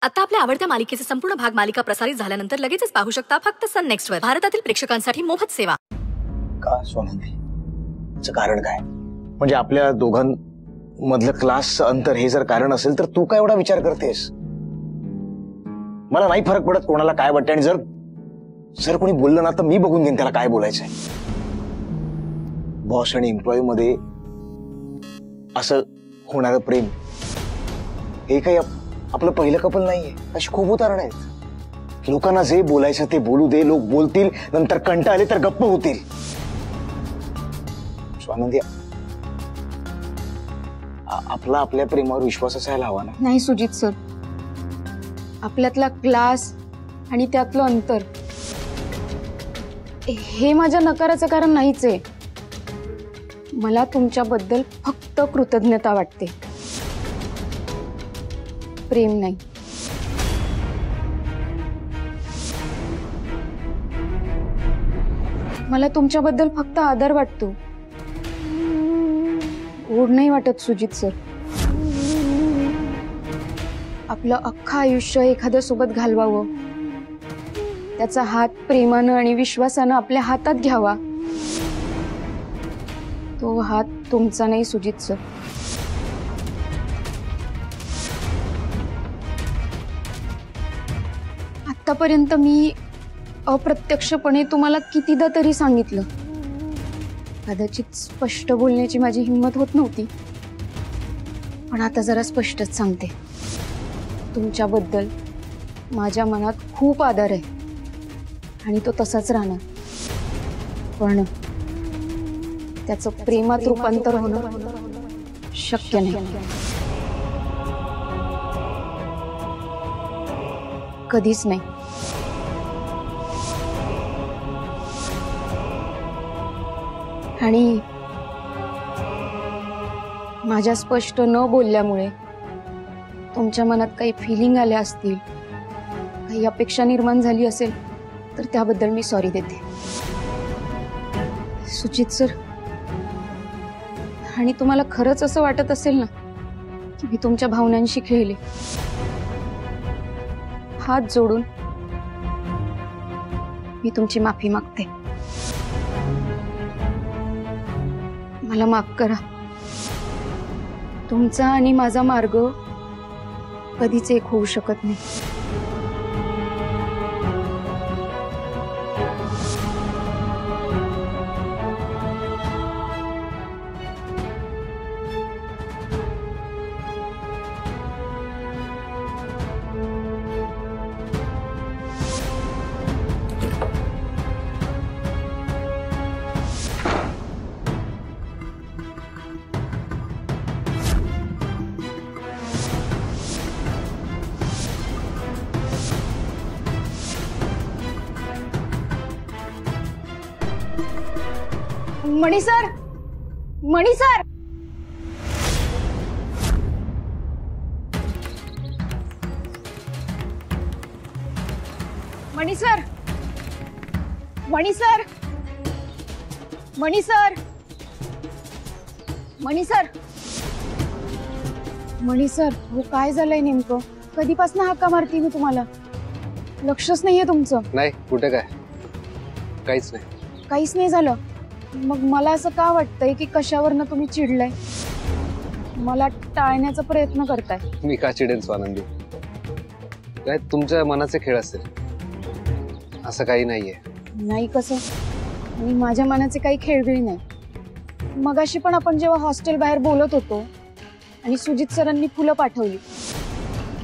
आता आपल्या आवडत्या मालिकेचे संपूर्ण भाग मालिका प्रसारित झाल्यानंतर लगेचच पाहू शकता फक्त सन नेक्स्ट वर. भारतातील प्रेक्षकांसाठी मोफत सेवा. का स्वानंदी, याचं कारण काय? म्हणजे आपल्या दोघांमधलं क्लास अंतर हे जर कारण असेल तर तू काय एवढा विचार करतेस? मला नाही फरक पडत कोणाला काय वाटतं, आणि जर कोणी बोललं ना तर मी बघून घेईन त्याला काय बोलायचंय. बॉस आणि एम्प्लॉई मध्ये असं होणारं प्रेम हे काही आपलं पहिलं कपल नाहीये. अशी खूप उदाहरणं आहेत. लोकांना जे बोलायचं ते बोलू दे, लोक बोलतील, नंतर कंटाळले तर गप्प होतील. स्वानंदी, आपला आपल्या प्रेमावर विश्वास असायला हवा ना? नाही सुजित सर, आपल्यातला क्लास आणि त्यातलं अंतर हे माझ्या नकाराचं कारण नाहीच आहे. मला तुमच्याबद्दल फक्त कृतज्ञता वाटते, प्रेम नाही. मला तुमच्याबद्दल फक्त आदर वाटतो, ओढ नाही वाटत सुजित सर. आपलं अख्खं आयुष्य एखाद्या सोबत घालवावं, त्याचा हात प्रेमानं आणि विश्वासानं आपल्या हातात घ्यावा, तो हात तुमचा नाही सुजित सर. आतापर्यंत मी अप्रत्यक्षपणे तुम्हाला कितीदा तरी सांगितलं, कदाचित स्पष्ट बोलण्याची माझी हिंमत होत नव्हती, पण आता जरा स्पष्टच सांगते. तुमच्याबद्दल माझ्या मनात खूप आदर आहे आणि तो तसाच राहणार, पण त्याचं प्रेमात रूपांतर होणं शक्य नाही, कधीच नाही. आणि माझ्या स्पष्ट न बोलल्यामुळे तुमच्या मनात काही फिलिंग आल्या असतील, काही अपेक्षा निर्माण झाली असेल तर त्याबद्दल मी सॉरी देते सुजित सर. आणि तुम्हाला खरंच असं वाटत असेल ना की मी तुमच्या भावनांशी खेळले, हात जोडून मी तुमची माफी मागते. मला माफ करा. तुमचा आणि माझा मार्ग कधीच एक होऊ शकत नाही. मणी सर, मणी सर, मणी सर, मणी सर, मणी सर, मणी सर, मणी सर, हो काय झालंय नेमकं? कधीपासून हाका मारती मी तुम्हाला, लक्षच नाहीये तुमचं. नाही, कुठे काय, काहीच नाही. काहीच नाही झालं? मग मला असं का वाटतंय की कशावरनं तुम्ही चिडलाय, मला टाळण्याचा प्रयत्न करताय. मी का चिडेन स्वानंदी? काय तुमच्या मनाचे खेळ असेल, असं काही नाहीये. नाही कसं? आणि माझ्या मनाचे काही खेळगळी नाही. मगाशी पण आपण जेव्हा हॉस्टेल बाहेर बोलत होतो आणि सुजित सरांनी फुलं पाठवली,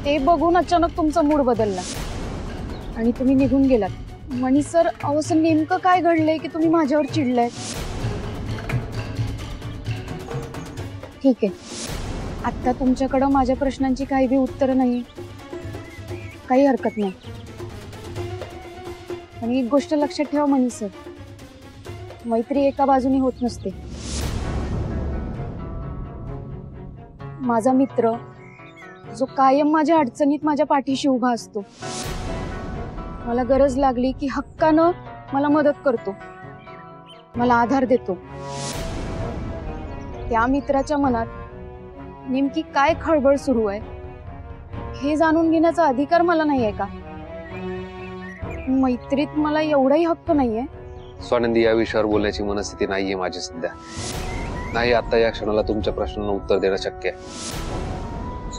ते बघून अचानक तुमचा मूड बदलला आणि तुम्ही निघून गेलात. मणी सर, अवसं नेमकं काय घडलंय की तुम्ही माझ्यावर चिडलाय? ठीक आहे, आता तुमच्याकडं माझ्या प्रश्नांची काही बी उत्तरं नाही, काही हरकत नाही. आणि एक गोष्ट लक्षात ठेवा मणी सर, मैत्री एका बाजूने होत नसते. माझा मित्र जो कायम माझ्या अडचणीत माझ्या पाठीशी उभा असतो, मला गरज लागली की हक्कानं मला मदत करतो, मला आधार देतो, त्या मित्राच्या मनात नेमकी काय खळबळ सुरू आहे हे जाणून घेण्याचा अधिकार मला नाहीये का? मैत्रीत मला एवढाही हक्क नाहीये? स्वानंदी, या विषयावर बोलण्याची मनस्थिती नाहीये माझी सध्या. नाही, आता या क्षणाला तुमच्या प्रश्नांना उत्तर देणं शक्य आहे.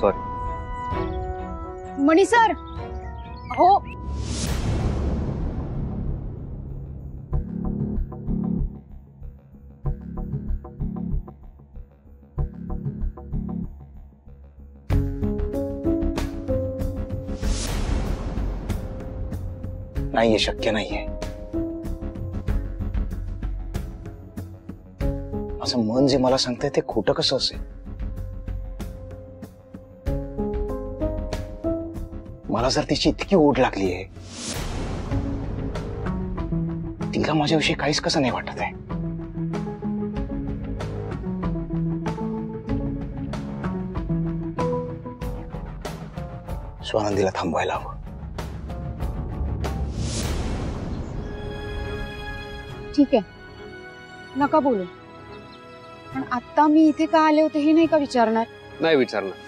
सॉरी. मणी सर, हो. नाहीये, शक्य नाहीये. माझं मन जे मला सांगतंय ते खोटं कसं असेल? मला जर तिची इतकी ओढ लागली आहे, तिला माझ्याविषयी काहीच कसं नाही वाटत आहे. स्वानंदीला थांबवायला हवं. ठीक आहे, नका बोलू. पण आता मी इथे का आले होते हे नाही का विचारणार? नाही विचारणार.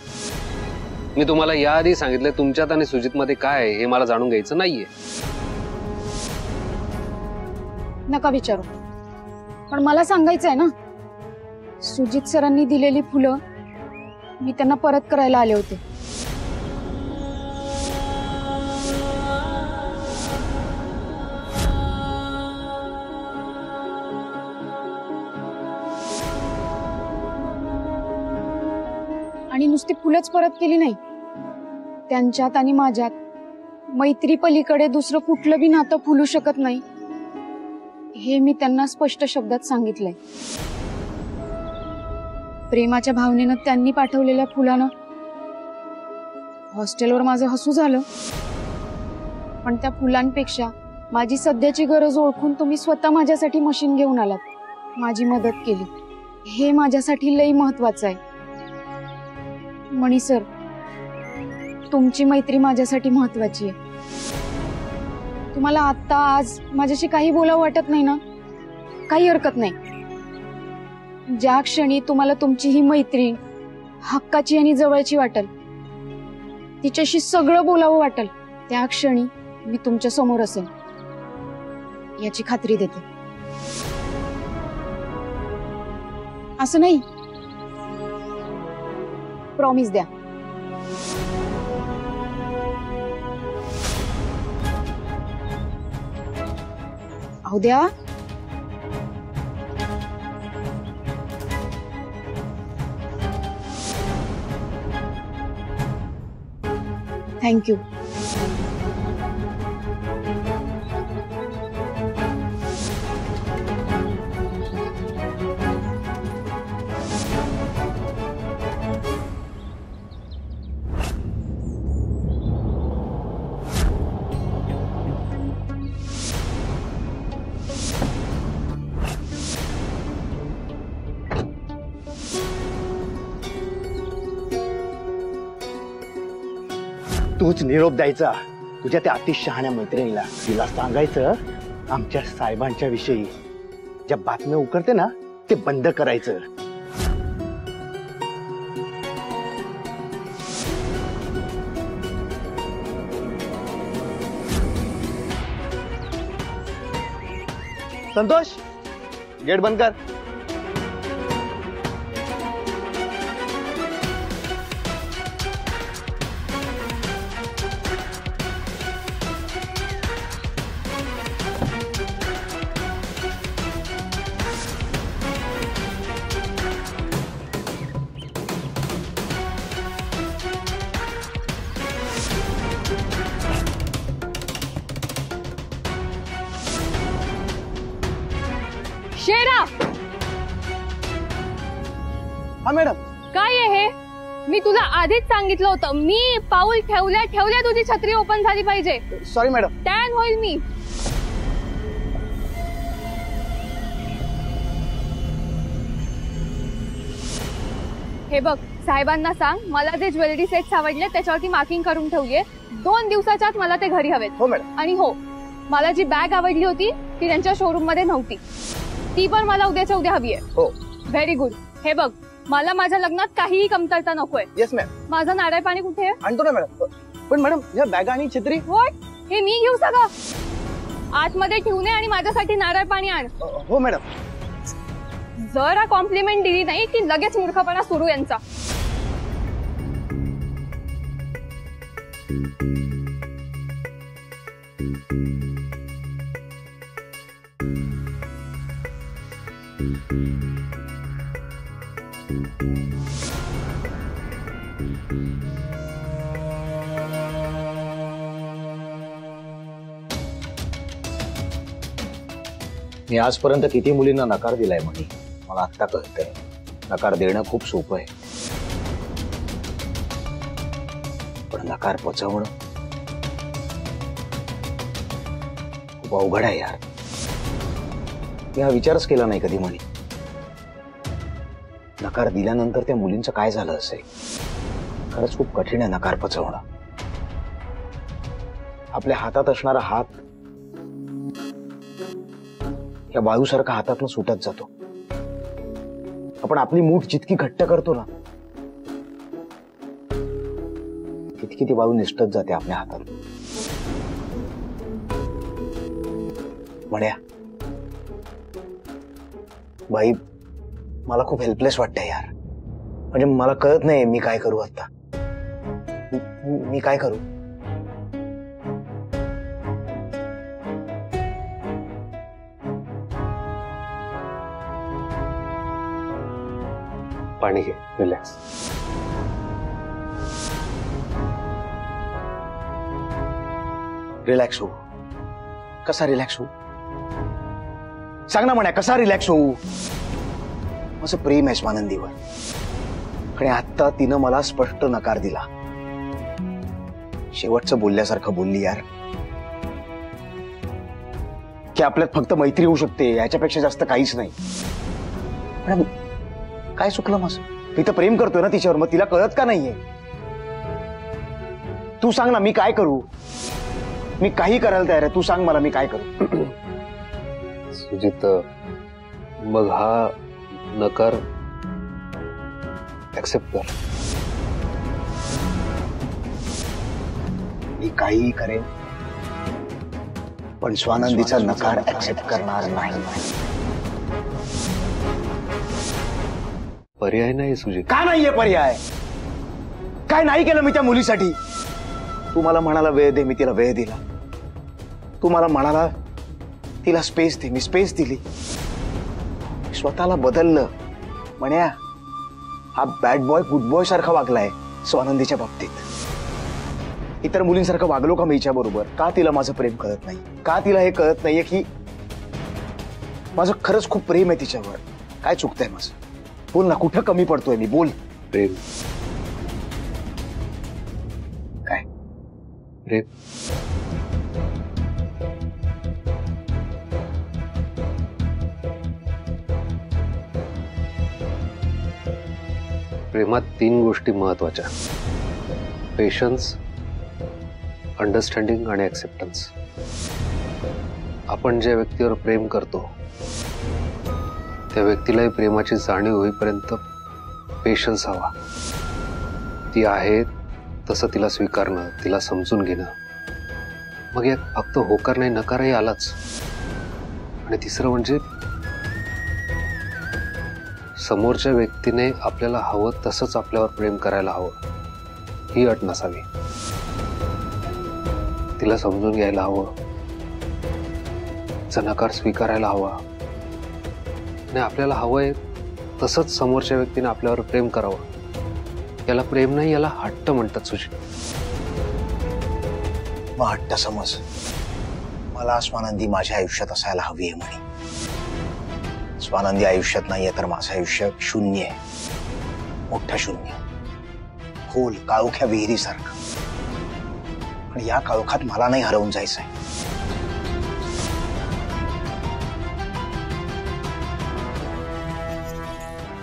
मी तुम्हाला याआधी सांगितलं, तुमच्यात आणि सुजित मध्ये काय आहे हे मला जाणून घ्यायचं नाहीये. नका विचारू. पण मला सांगायचं आहे ना, सुजित सरांनी दिलेली फुलं मी त्यांना परत करायला आले होते. आणि नुसती फुलंच परत केली नाही, त्यांच्यात आणि माझ्यात मैत्री पलीकडे दुसरं कुठलं बी नातं फुलू शकत नाही हे मी त्यांना स्पष्ट शब्दात सांगितलंय. प्रेमाच्या भावनेनं त्यांनी पाठवलेल्या फुलानं हॉस्टेलवर माझं हसू झालं. पण त्या फुलांपेक्षा माझी सध्याची गरज ओळखून तुम्ही स्वतः माझ्यासाठी मशीन घेऊन आलात, माझी मदत केली. हे माझ्यासाठी लई महत्वाचं आहे. मणी सर, तुमची मैत्री माझ्यासाठी महत्वाची आहे. तुम्हाला आता आज माझ्याशी काही बोलावं वाटत नाही ना? काही हरकत नाही. ज्या क्षणी तुम्हाला तुमची ही मैत्री हक्काची आणि जवळची वाटेल, तिच्याशी सगळं बोलावं वाटेल, त्या क्षणी मी तुमच्या समोर असेल याची खात्री देते. असं नाही, प्रॉमिस द्या. अहो द्या. थँक्यू. तूच निरोप द्यायचा तुझ्या त्या अति शहाण्या मैत्रिणीला. तिला सांगायचं आमच्या साहेबांच्या विषयी ज्या बातम्या उकरते ना ते बंद करायचं. संतोष, गेट बंद कर. शेरा, हा मॅडम. काय आहे हे? मी तुला आधीच सांगितलं होतं, मी पाऊल ठेवल्या ठेवल्या तुझी छत्री ओपन झाली पाहिजे. Sorry madam. टॅन होईल मी. हे बघ, साहेबांना सांग मला जे ज्वेलरी सेट्स आवडले त्याच्यावरती मार्किंग करून ठेवलीये. 2 दिवसाच्या आत मला ते घरी हवेत. हो मॅडम. आणि हो, मला जी बॅग आवडली होती ती त्यांच्या शोरूम मध्ये नव्हती, ती पण मला उद्याच्या उद्या हवी आहे. हो. Very good. हे बघ, मला माझ्या लग्नात काहीही कमतरता नकोय. Yes ma'am. माझं नारळ पाणी कुठे आहे? आणतो ना मॅडम. पण मॅडम या बॅगा आणि छत्री. व्हॉट? हे मी घेऊ सगळं? आतमध्ये ठेवू नये आणि माझ्यासाठी नारळ पाणी आण. हो मॅडम. जरा कॉम्प्लिमेंट दिली नाही की लगेच मूर्खपणा सुरू यांचा. मी आजपर्यंत किती मुलींना नकार दिलाय म्हणे, मला आत्ता कळतंय नकार देणं खूप सोपं आहे, पण नकार पचवणं खूप अवघड आहे यार. मी हा विचारच केला नाही कधी म्हणे. नकार दिल्यानंतर त्या मुलींचं काय झालं असेल. खरंच खूप कठीण आहे नकार पचवणं. आपल्या हातात असणारा हात या वाळूसारखा हातातून सुटत जातो. आपण आपली मूठ जितकी घट्ट करतो ना तितकी ती वाळू निसटत जाते आपल्या हातात. म्हण्या बाई, मला खूप हेल्पलेस वाटतंय यार. म्हणजे मला कळत नाही मी काय करू आता. मी काय करू. पाणी घे, रिलॅक्स. रिलॅक्स होऊ. कसा रिलॅक्स होऊ सांग ना म्हण्या. कसा रिलॅक्स होऊ. माझं प्रेम आहे स्वानंदीवर आणि आता तिनं मला स्पष्ट नकार दिला. शेवटचं बोलल्यासारखं बोलली यार की आपल्यात फक्त मैत्री होऊ शकते, याच्यापेक्षा जास्त काहीच नाही. पण काय चुकलं माझं. मी तर प्रेम करतोय ना तिच्यावर, मग तिला कळत का नाहीये. तू सांग ना मी काय करू. मी काही करायला तयार आहे, तू सांग मला मी काय करू. सुजित, मग हा नकार ऍक्सेप्ट कर. मी काहीही करेन पण स्वानंदीचा नकार ऍक्सेप्ट करणार नाही. पर्याय नाही सुजित. का नाहीये पर्याय. काय नाही केलं मी त्या मुलीसाठी. तू मला म्हणाला वेळ दे, मी तिला वेळ दिला. तू मला म्हणाला तिला स्पेस दे, मी स्पेस दिली. स्वतःला बदललं. म्हण्या हा बॅड बॉय गुड बॉय सारखा वागलाय स्वानंदीच्या बाबतीत. इतर मुलींसारखं वागलो का मी हिच्या बरोबर. का तिला माझं प्रेम कळत नाही. का तिला हे कळत नाहीये की माझं खरंच खूप प्रेम आहे तिच्यावर. काय चुकतंय माझं. बोल ना, कुठं कमी पडतोय मी. बोल. प्रेम. काय प्रेम. प्रेमात 3 गोष्टी महत्वाच्या. पेशन्स, अंडरस्टँडिंग आणि ऍक्सेप्टन्स. आपण ज्या व्यक्तीवर प्रेम करतो त्या व्यक्तीलाही प्रेमाची जाणीव होईपर्यंत पेशन्स हवा. ती आहे तसं तिला स्वीकारणं, तिला समजून घेणं. मग यात फक्त होकार नाही नकारही आलाच. आणि तिसरं म्हणजे समोरच्या व्यक्तीने आपल्याला हवं तसंच आपल्यावर प्रेम करायला हवं, ही अट नसावी. तिला समजून घ्यायला हवं, तिचा नकार स्वीकारायला हवा आणि आपल्याला हवंय तसंच समोरच्या व्यक्तीने आपल्यावर प्रेम करावं. याला प्रेम नाही, याला हट्ट म्हणतात सुजित. मग हट्ट समज. मला स्वानंदी माझ्या आयुष्यात असायला हवी आहे म्हणे. स्वानंदी आयुष्यात नाहीये तर माझं आयुष्य शून्य आहे. मोठं शून्य. खोल काळोख्या विहिरीसारखं. पण या काळोखात मला नाही हरवून जायचंय.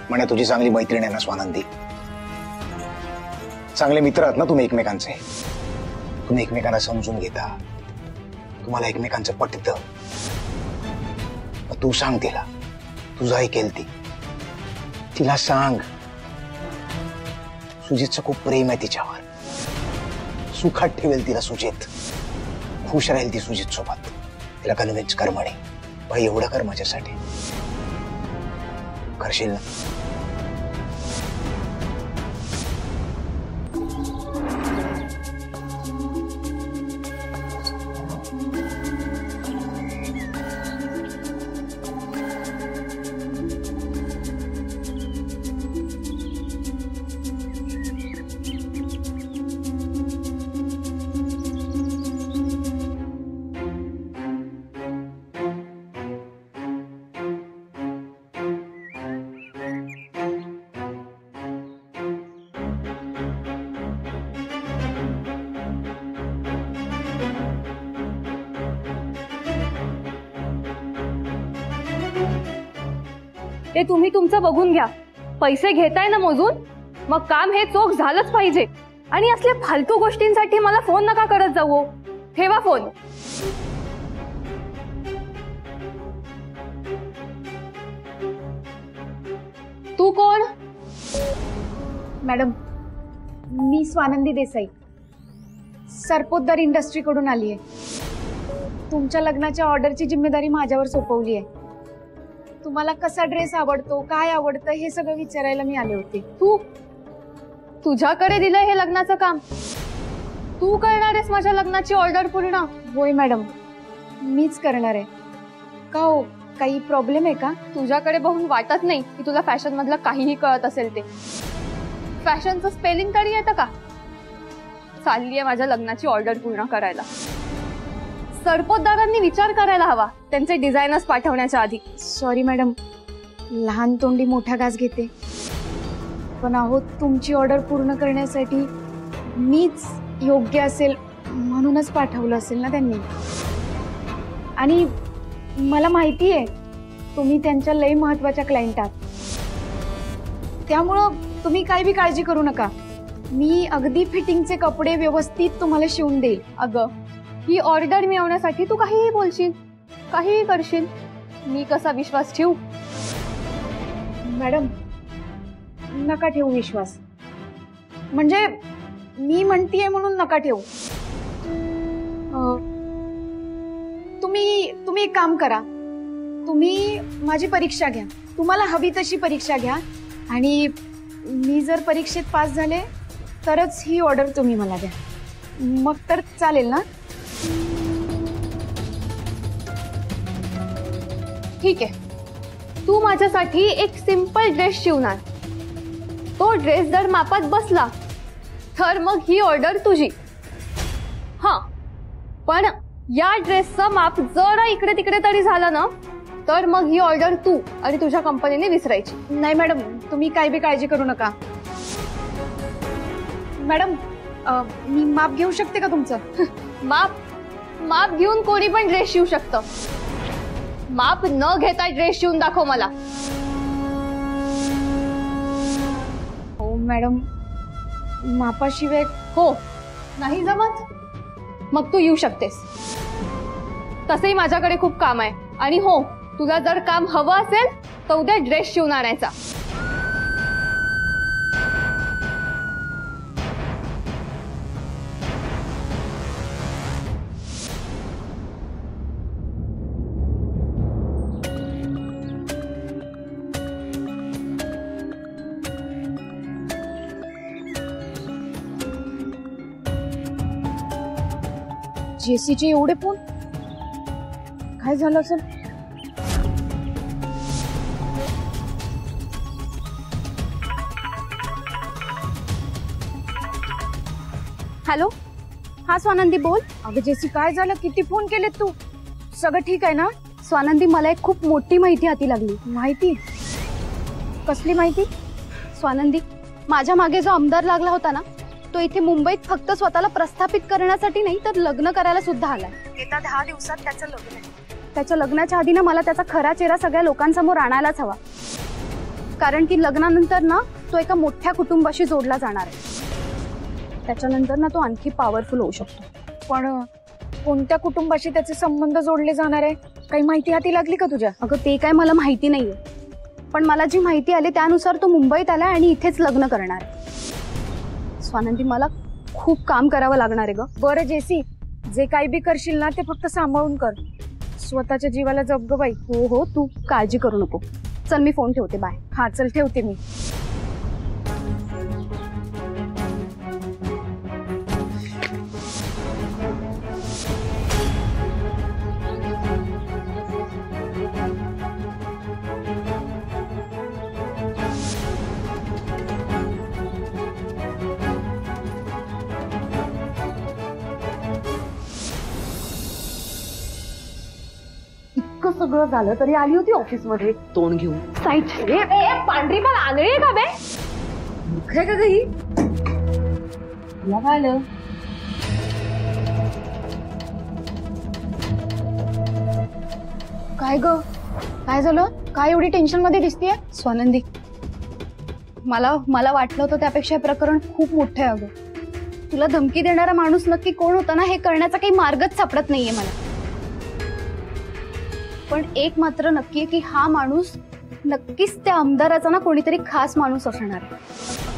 म्हणे तुझी चांगली मैत्रीण आहे ना स्वानंदी. चांगले मित्र आहात ना तुम्ही एकमेकांचे. तुम्ही एकमेकांना समजून घेता, तुम्हाला एकमेकांचं पटतं. तू सांग तिला, तुझं ऐकेल ती. तिला सांग सुजितचं खूप प्रेम आहे तिच्यावर. सुखात ठेवेल तिला सुजित. खुश राहील ती सुजित सोबत. तिला कन्व्हिन्स कर म्हणे, भाई एवढं कर माझ्यासाठी. करशील ना? ते तुम्ही तुमचं बघून घ्या. पैसे घेताय ना मोजून, मग काम हे चोख झालंच पाहिजे. आणि असल्या फालतू गोष्टींसाठी मला फोन नका करत जाऊ. ठेवा फोन. तू कोण? मॅडम, मी स्वानंदी देसाई, सरपोतदार इंडस्ट्रीकडून आली आहे. तुमच्या लग्नाच्या ऑर्डरची जिम्मेदारी माझ्यावर सोपवली आहे. तुम्हाला कसा ड्रेस आवडतो, काय आवडतं हे सगळं विचारायला मी आले होते. तुझ्याकडे दिलंय हे लग्नाचं काम? तू करणार आहेस माझ्या लग्नाची ऑर्डर पूर्ण? होय मॅडम, मीच करणार आहे. का हो, काही प्रॉब्लेम आहे का? तुझ्याकडे बघून वाटत नाही की तुला फॅशन मधलं काहीही कळत असेल. ते फॅशनचं स्पेलिंग तरी येतं का? चालली आहे माझ्या लग्नाची ऑर्डर पूर्ण करायला. सरपोतदारांनी विचार करायला हवा त्यांचे डिझायनर्स पाठवण्याच्या आधी. सॉरी मॅडम, लहान तोंडी मोठा घास घेते. पण अहो, तुमची ऑर्डर पूर्ण करण्यासाठी मीच योग्य असेल म्हणूनच पाठवलं असेल ना त्यांनी. आणि मला माहिती आहे तुम्ही त्यांच्या लई महत्वाच्या क्लायंट आहात. त्यामुळं तुम्ही काही बी काळजी करू नका. मी अगदी फिटिंगचे कपडे व्यवस्थित तुम्हाला शिवून देईल. अगं, ही ऑर्डर मिळवण्यासाठी तू काहीही बोलशील, काहीही करशील. मी कसा विश्वास ठेवू? मॅडम, नका ठेवू विश्वास. म्हणजे मी म्हणतीये म्हणून नका ठेवू. तुम्ही एक काम करा. तुम्ही माझी परीक्षा घ्या. तुम्हाला हवी तशी परीक्षा घ्या. आणि मी जर परीक्षेत पास झाले तरच ही ऑर्डर तुम्ही मला द्या. मग तर चालेल ना? ठीक आहे. तू माझ्यासाठी एक सिंपल ड्रेस शिवणार. तो ड्रेस जर मापात बसला तर मग ही ऑर्डर तुझी. हा, पण या ड्रेसचं माप जरा इकडे तिकडे तरी झालं ना तर मग ही ऑर्डर तू आणि तुझ्या कंपनीने विसरायची. नाही मॅडम, तुम्ही काही बी काळजी करू नका. मॅडम, मी माप घेऊ शकते का तुमचं? माप घेऊन कोणी पण ड्रेस शिवू शकतं. माप न घेता ड्रेस शिवून दाखव मला. हो मॅडम, मापाशिवाय हो नाही जमत? मग तू येऊ शकतेस. तसंही माझ्याकडे खूप काम आहे. आणि हो, तुला जर काम हवं असेल तर उद्या ड्रेस शिवून आणायचा. जेसीचे एवढे फोन? काय झालं असेल? हॅलो, हा स्वानंदी बोल. अगं जेसी, काय झालं? किती फोन केलेत तू? सगळं ठीक आहे ना? स्वानंदी, मला एक खूप मोठी माहिती हाती लागली. माहिती? कसली माहिती? स्वानंदी, माझ्या मागे जो आमदार लागला होता ना, तो इथे मुंबईत फक्त स्वतःला प्रस्थापित करण्यासाठी नाही तर लग्न करायला सुद्धा आलाय. येत्या 10 दिवसात त्याचं लग्न आहे. त्याच्या लग्नाच्या आधी ना मला त्याचा खरा चेहरा सगळ्या लोकांसमोर आणायलाच हवा. कारण की लग्नानंतर ना तो एका मोठ्या कुटुंबाशी जोडला जाणार आहे. त्याच्यानंतर ना तो आणखी पॉवरफुल होऊ शकतो. पण कोणत्या कुटुंबाशी त्याचे संबंध जोडले जाणार आहे? काही माहिती हाती लागली का तुझ्या? अगं, ते काय मला माहिती नाहीये. पण मला जी माहिती आली त्यानुसार तो मुंबईत आला आणि इथेच लग्न करणार आहे. स्वानंदी, मला खूप काम करावं लागणार आहे ग. बरं जेसी, जे काही बी करशील ना ते फक्त सांभाळून कर. स्वतःच्या जीवाला जप ग बाई. हो हो, तू काळजी करू नको. चल मी फोन ठेवते, बाय. हा चल ठेवते मी. इतकं सगळं झालं तरी आली होती ऑफिस मध्ये तोंड घेऊन. साईट पांढरी पण आंधळी आहे का बे? काय का गई? काय आलं? काय ग, काय झालं? काय एवढी टेन्शन मध्ये दिसतीये? स्वानंदी, मला वाटलं होतं त्यापेक्षा हे प्रकरण खूप मोठं आहे अगं. तुला धमकी देणारा माणूस नक्की कोण होता ना हे कळण्याचा काही मार्गच सापडत नाहीये मला. पण एक मात्र नक्की आहे की हा माणूस नक्कीच त्या आमदाराचा ना कोणीतरी खास माणूस असणार आहे.